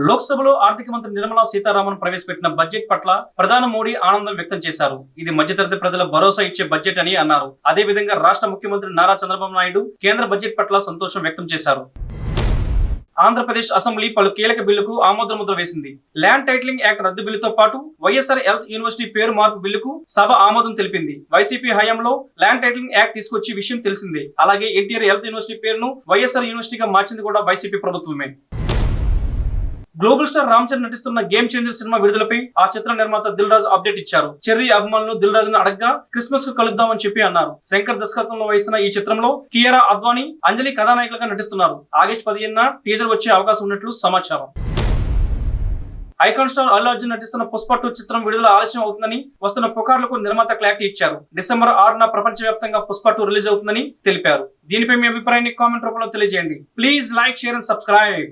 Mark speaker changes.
Speaker 1: లోక్సభలో ఆర్థిక మంత్రి నిర్మలా సీతారామన్ ప్రవేశపెట్టిన బడ్జెట్ పట్ల ప్రధాని మోడీ ఆనందం వ్యక్తం చేశారు. ఇది మధ్యతరగతి ప్రజల భరోసా ఇచ్చే బడ్జెట్ అని అన్నారు. అదే విధంగా రాష్ట్ర ముఖ్యమంత్రి నారా చంద్రబాబు నాయుడు కేంద్ర బడ్జెట్ పట్ల సంతోషం వ్యక్తం చేశారు. ఆంధ్రప్రదేశ్ అసెంబ్లీ పలు కీలక బిల్లుకు ఆమోదముద్ర వేసింది. ల్యాండ్ టైటిలింగ్ యాక్ట్ రద్దు బిల్లుతో పాటు వైఎస్ఆర్ హెల్త్ యూనివర్సిటీ పేరు మార్పు బిల్లుకు సభ ఆమోదం తెలిపింది. వైసీపీ హయాంలో ల్యాండ్ టైటిలింగ్ యాక్ట్ తీసుకొచ్చి విషయం తెలిసిందే. అలాగే ఎన్టీఆర్ హెల్త్ యూనివర్సిటీ పేరును వైఎస్ఆర్ యూనివర్సిటీగా మార్చింది కూడా వైసీపీ ప్రభుత్వమే. గ్లోబల్ స్టార్ రామ్ చరణ్ నటిస్తున్న గేమ్ చేంజర్ సినిమా విడుదలపై ఆ చిత్ర నిర్మాత దిల్ రాజు అప్డేట్ ఇచ్చారు. చెర్రీ అభిమానులు దిల్ రాజును అడగ్గా క్రిస్మస్ కు కలుద్దామని చెప్పి అన్నారు. శంకర్ దర్శకత్వంలో వహిస్తున్న ఈ చిత్రంలో కియారా అద్వానీ, అంజలి కథానాయకులుగా నటిస్తున్నారు. ఆగస్టు 15న టీజర్ వచ్చే అవకాశం ఉన్నట్లు సమాచారం. ఐకాన్ స్టార్ అల్లు అర్జున్ నటిస్తున్న పుష్ప 2 చిత్రం విడుదల ఆలస్యం అవుతుందని వస్తున్న పుకార్లకు నిర్మాత క్లారిటీ ఇచ్చారు. డిసెంబర్ 6న ప్రపంచవ్యాప్తంగా పుష్ప 2 రిలీజ్ అవుతుందని తెలిపారు. దీనిపై మీ అభిప్రాయాన్ని కామెంట్ రూపంలో తెలియజేయండి. Please like, share and subscribe.